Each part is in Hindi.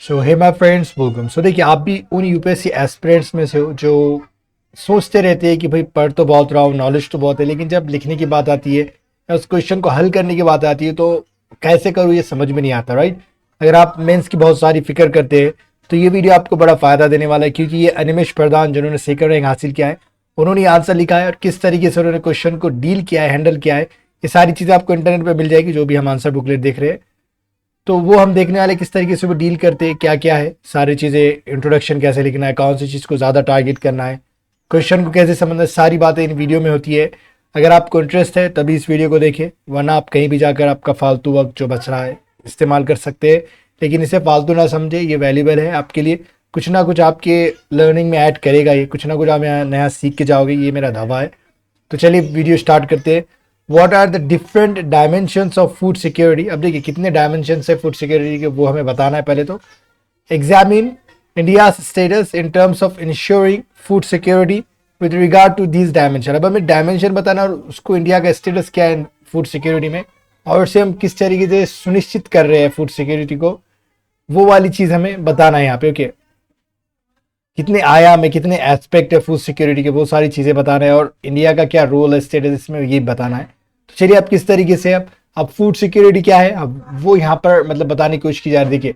So hey my friends, welcome. So देखिए, आप भी उन यूपीएससी एस्पिरेंट्स में से हो जो सोचते रहते हैं कि भाई पढ़ तो बहुत रहा हूँ, नॉलेज तो बहुत है, लेकिन जब लिखने की बात आती है या उस क्वेश्चन को हल करने की बात आती है तो कैसे करूँ ये समझ में नहीं आता, राइट। अगर आप मेंस की बहुत सारी फिक्र करते हैं तो ये वीडियो आपको बड़ा फायदा देने वाला है, क्योंकि ये अनिमेश प्रधान जिन्होंने सेकंड रैंक हासिल किया है, उन्होंने आंसर लिखा है और किस तरीके से उन्होंने क्वेश्चन को डील किया है, हैंडल किया है, ये सारी चीज़ें आपको इंटरनेट पर मिल जाएगी जो भी हम आंसर बुकलेट देख रहे हैं। तो वो हम देखने वाले किस तरीके से वो डील करते हैं, क्या क्या है सारी चीज़ें, इंट्रोडक्शन कैसे लिखना है, कौन सी चीज़ को ज़्यादा टारगेट करना है, क्वेश्चन को कैसे समझना है, सारी बातें इन वीडियो में होती है। अगर आपको इंटरेस्ट है तभी इस वीडियो को देखें, वरना आप कहीं भी जाकर आपका फालतू वक्त जो बच रहा है इस्तेमाल कर सकते हैं। लेकिन इसे फालतू ना समझे, ये वैल्यूबल है आपके लिए, कुछ ना कुछ आपके लर्निंग में ऐड करेगा, ये कुछ ना कुछ आप यहाँ नया सीख के जाओगे, ये मेरा दावा है। तो चलिए वीडियो स्टार्ट करते हैं। What are the different dimensions of food security. अब देखिए कितने डायमेंशंस है फूड सिक्योरिटी के, वो हमें बताना है पहले तो। Examine India status in terms of ensuring food security with regard to these dimension. अब हमें डायमेंशन बताना और उसको इंडिया का स्टेटस क्या है फूड सिक्योरिटी में, और उससे हम किस तरीके से सुनिश्चित कर रहे हैं फूड सिक्योरिटी को, वो वाली चीज़ हमें बताना है यहाँ पे। ओके, कितने आयाम है, कितने एस्पेक्ट है फूड सिक्योरिटी के, वो सारी चीज़ें बताना है, और इंडिया का क्या रोल है, स्टेटस इसमें, ये बताना है। तो चलिए आप किस तरीके से अब फूड सिक्योरिटी क्या है अब वो यहाँ पर मतलब बताने की कोशिश की जा रही है। देखिए,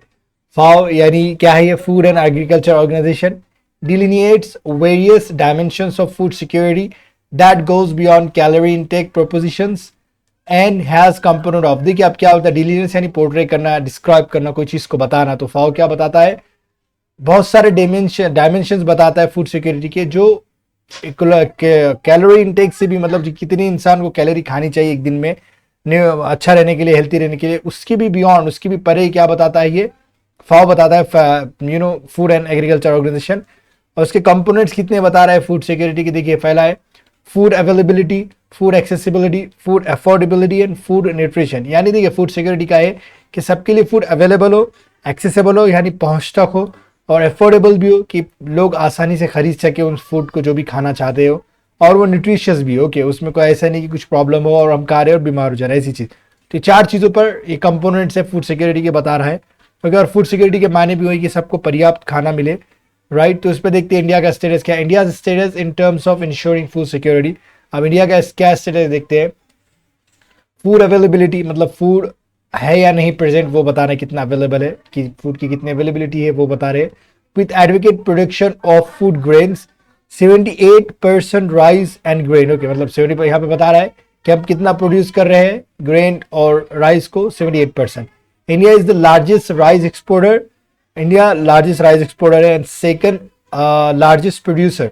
फाओ यानी क्या है, ये food and agriculture organisation delineates various dimensions of food security that goes beyond calorie intake propositions and has component of. देखिए अब क्या होता है, डिलिनियस यानी पोर्ट्रे करना, डिस्क्राइब करना, कोई चीज़ को बताना। तो फाओ क्या बताता है, बहुत सारे डायमेंशंस बताता है फूड सिक्योरिटी के, जो कैलोरी इनटेक से भी मतलब कितनी इंसान को कैलोरी खानी चाहिए एक दिन में अच्छा रहने के लिए, हेल्थी रहने के लिए, उसकी भी बियॉन्ड, उसकी भी परे क्या बताता है, ये फाओ बताता है, फूड एंड एग्रीकल्चर ऑर्गेनाइजेशन। और उसके कंपोनेंट्स कितने बता रहा है फूड सिक्योरिटी के। देखिए पहला है food availability, food accessibility, food affordability and food nutrition. यानी देखिए फूड सिक्योरिटी का है कि सबके लिए फूड अवेलेबल हो, एक्सेसिबल हो यानी पहुँच तक हो, और अफोर्डेबल भी हो कि लोग आसानी से खरीद सके उस फूड को जो भी खाना चाहते हो, और वो न्यूट्रिशियस भी हो कि उसमें कोई ऐसा नहीं कि कुछ प्रॉब्लम हो और हम खा रहे हैं और बीमार हो जा रहे हैं, ऐसी चीज़। तो ये चार चीज़ों पर ये कंपोनेंट्स है फूड सिक्योरिटी के बता रहा है। अगर फूड सिक्योरिटी के माने भी हुए कि सबको पर्याप्त खाना मिले, राइट। तो इस पर देखते हैं इंडिया का स्टेटस क्या है। India status in terms of ensuring food security. अब इंडिया का क्या स्टेटस देखते हैं। फूड अवेलेबिलिटी मतलब फूड है या नहीं प्रेजेंट, वो बता रहे हैं, कितना अवेलेबल है, कि फूड की कितनी अवेलेबिलिटी है वो बता रहे हैं। With advocate production of food grains 78% rice and grain. Okay, मतलब 70 यहाँ पे बता रहा है कि हम कितना प्रोड्यूस कर रहे हैं ग्रेन और राइस को, 78%। India is the largest rice exporter, India largest rice exporter है एंड सेकंड लार्जेस्ट प्रोड्यूसर।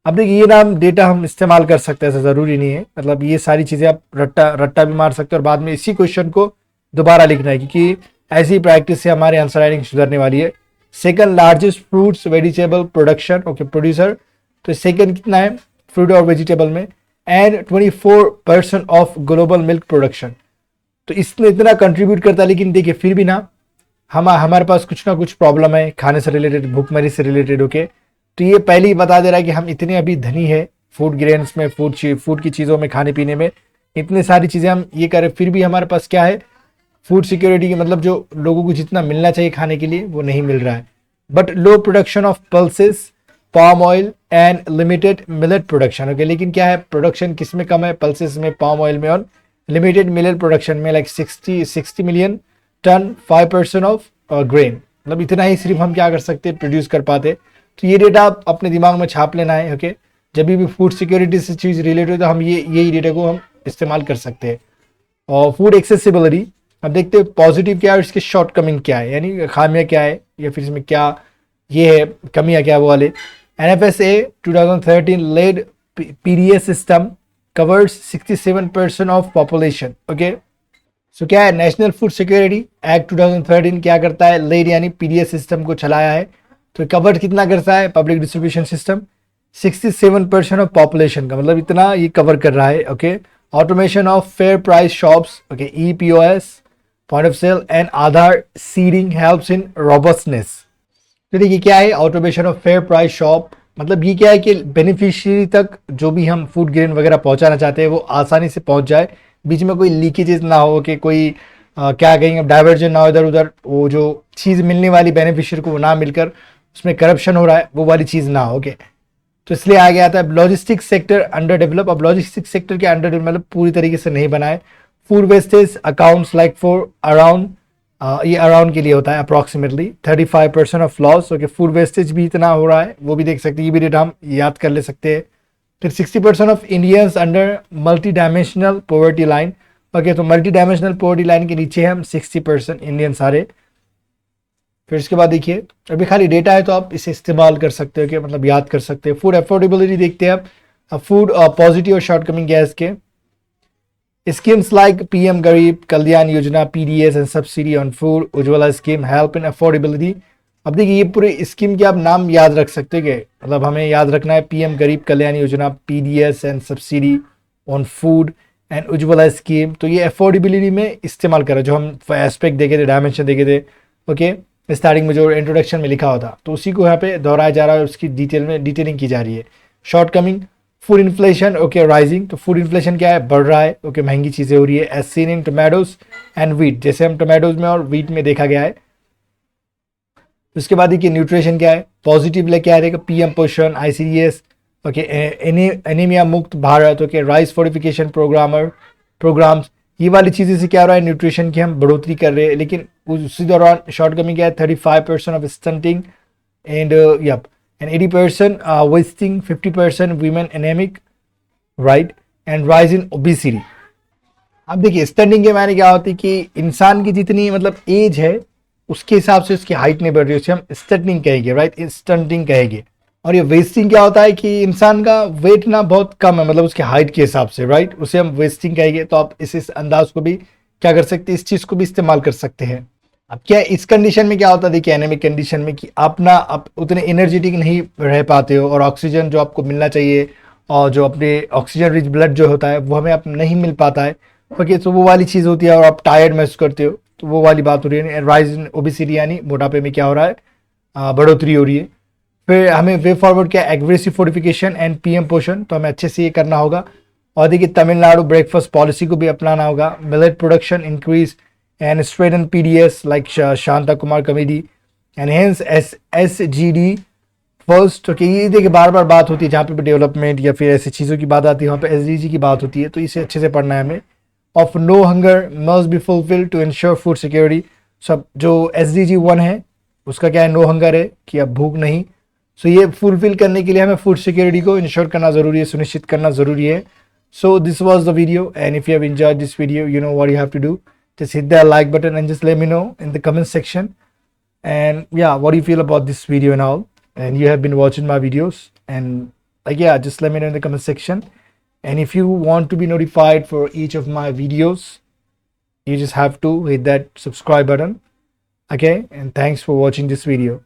अब देखिए ये नाम डेटा हम इस्तेमाल कर सकते हैं, ऐसा ज़रूरी नहीं है, मतलब ये सारी चीज़ें आप रट्टा भी मार सकते हो और बाद में इसी क्वेश्चन को दोबारा लिखना है, क्योंकि ऐसी प्रैक्टिस से हमारे आंसर राइटिंग सुधरने वाली है। Second largest fruits vegetable production, okay producer, तो सेकंड कितना है फ्रूट और वेजिटेबल में, and 24% of global milk production. तो इसमें इतना कंट्रीब्यूट करता है, लेकिन देखिए फिर भी ना हमारे पास कुछ ना कुछ प्रॉब्लम है खाने से रिलेटेड, भूखमरी से रिलेटेड। ओके, तो ये पहले ही बता दे रहा है कि हम इतने अभी धनी है फूड ग्रेन्स में, फूड की चीज़ों में, खाने पीने में, इतनी सारी चीज़ें हम ये करें, फिर भी हमारे पास क्या है फूड सिक्योरिटी की, मतलब जो लोगों को जितना मिलना चाहिए खाने के लिए वो नहीं मिल रहा है। But low production of pulses, palm oil and limited millet production. Okay, लेकिन क्या है प्रोडक्शन किस में कम है, पल्सेस में, पाम ऑयल में, और लिमिटेड मिलेट प्रोडक्शन में, like 60 million ton, 5% of grain. मतलब इतना ही सिर्फ हम क्या कर सकते हैं, प्रोड्यूस कर पाते। तो ये डेटा आप अपने दिमाग में छाप लेना है। ओके, जब भी फूड सिक्योरिटी से चीज़ रिलेटेड हो तो हम यही डेटा को हम इस्तेमाल कर सकते हैं। और फूड एक्सेसिबिलिटी, अब देखते हैं पॉजिटिव क्या है और इसके शॉर्टकमिंग क्या है, यानी खामियां क्या है या फिर इसमें क्या ये है कमियां क्या वो वाले। NFSA 2013 led PDS system covers 67% of population. Okay, so क्या है नेशनल फूड सिक्योरिटी एक्ट 2013 क्या करता है, लेड यानी PDS सिस्टम को चलाया है। तो कवर कितना करता है public distribution system, 67% of population का, मतलब इतना ये कवर कर रहा है। Okay, automation of fair price shops, okay EPOS, point of sale and Aadhaar seeding helps in robustness. तो देखिए क्या है automation of fair price shop, मतलब ये क्या है कि बेनिफिशियरी तक जो भी हम फूड ग्रेन वगैरह पहुंचाना चाहते हैं वो आसानी से पहुंच जाए, बीच में कोई लीकेजेस ना हो, कि कोई क्या कहेंगे, डाइवर्जन ना हो इधर उधर, वो जो चीज़ मिलने वाली बेनिफिशियर को वो ना मिलकर उसमें करप्शन हो रहा है, वो वाली चीज़ ना हो। ओके, तो इसलिए आगे आता है लॉजिस्टिक सेक्टर अंडर डेवलप। अब लॉजिस्टिक सेक्टर के अंडर मतलब पूरी तरीके से नहीं बना है। Food wastage accounts like for around, ये अराउंड के लिए होता है approximately 35% of loss. Okay, food wastage भी इतना हो रहा है, वो भी देख सकते हैं, ये भी डेटा हम याद कर ले सकते हैं। फिर 60% of Indians under multi dimensional poverty line. Okay, तो मल्टी डायमेंशनल पॉवर्टी लाइन के नीचे हम 60% इंडियन सारे। फिर इसके बाद देखिए, अभी खाली डेटा है तो आप इसे इस्तेमाल कर सकते हो, कि मतलब याद कर सकते हैं। फूड अफोर्डेबिलिटी देखते हैं आप, फूड पॉजिटिव और शॉर्ट कमिंग गैस के स्कीम्स लाइक पीएम गरीब Kalyan Yojana, PDS and subsidy on food, Ujjwala scheme help in affordability. अब देखिए, ये पूरे स्कीम के आप नाम याद रख सकते हैं, मतलब हमें याद रखना है पीएम गरीब Kalyan Yojana, PDS and subsidy on food and Ujjwala scheme. तो ये अफोर्डेबिलिटी में इस्तेमाल करा, जो हम एस्पेक्ट देखे थे, डायमेंशन देखे थे। ओके, स्टार्टिंग में जो इंट्रोडक्शन में लिखा होता, तो उसी को यहाँ पे दोहराया जा रहा है, उसकी डिटेलिंग की जा रही है। Short coming food inflation, okay rising, तो फूड इन्फ्लेशन क्या है, बढ़ रहा है। ओके, महंगी चीज़ें हो रही है। As seen in tomatoes and wheat, जैसे हम टोमेटोज में और वीट में देखा गया है। उसके बाद देखिए न्यूट्रिशन क्या है, पॉजिटिव लेके आ रहेगा, पीएम पोषण, आईसीडीएस, ओके, एनीमिया मुक्त Bharat, okay, rice fortification programmes, ये वाली चीज़ें से क्या हो रहा है, न्यूट्रिशन की हम बढ़ोतरी कर रहे हैं। लेकिन उसी दौरान शॉर्ट कमिंग क्या है, 35% of stunting and yup and 80% wasting, 50% women anaemic, right, and rise in obesity. अब देखिए, स्टंटिंग के मायने क्या होती है कि इंसान की जितनी मतलब एज है उसके हिसाब से उसकी हाइट नहीं बढ़ रही, उसे हम स्टंटिंग कहेंगे, राइट, स्टंटिंग कहेंगे। और ये वेस्टिंग क्या होता है कि इंसान का वेट ना बहुत कम है, मतलब उसके हाइट के हिसाब से, राइट, उसे हम वेस्टिंग कहेंगे। तो आप इस अंदाज को भी क्या कर सकते हैं, इस चीज़ को भी इस्तेमाल कर सकते हैं। अब क्या इस कंडीशन में क्या होता है, देखिए एनेमिक कंडीशन में कि आप उतने एनर्जेटिक नहीं रह पाते हो, और ऑक्सीजन जो आपको मिलना चाहिए और जो अपने ऑक्सीजन रिच ब्लड जो होता है वो हमें आप नहीं मिल पाता है। ओके, तो वो वाली चीज़ होती है और आप टायर्ड महसूस करते हो, तो वो वाली बात हो रही है। राइज इन ओबेसिटी यानी मोटापे में क्या हो रहा है, बढ़ोतरी हो रही है। फिर हमें वे फॉरवर्ड क्या, एग्रेसिव फोर्टिफिकेशन एंड पीएम पोषण, तो हमें अच्छे से ये करना होगा। और देखिए, तमिलनाडु ब्रेकफास्ट पॉलिसी को भी अपनाना होगा। Millet production increase and strengthen PDS like Shanta Kumar committee and hence SGD first. Okay, ये देखिए बार बार बात होती है जहाँ पे भी डेवलपमेंट या फिर ऐसी चीज़ों की बात आती है, वहाँ पे एसडीजी की बात होती है, तो इसे अच्छे से पढ़ना है हमें। Of no hunger must be fulfil to ensure food security. सब जो एसडीजी 1 है उसका क्या है, नो हंगर है कि अब भूख नहीं। सो ये फुलफिल करने के लिए हमें फूड सिक्योरिटी को इंश्योर करना ज़रूरी है, सुनिश्चित करना ज़रूरी है। So this was the video, and if you have enjoyed this video, you know what you have to do. Just hit that like button and just let me know in the comment section. And yeah, what do you feel about this video and all? And you have been watching my videos, and like yeah, just let me know in the comment section. And if you want to be notified for each of my videos, you just have to hit that subscribe button. Okay, and thanks for watching this video.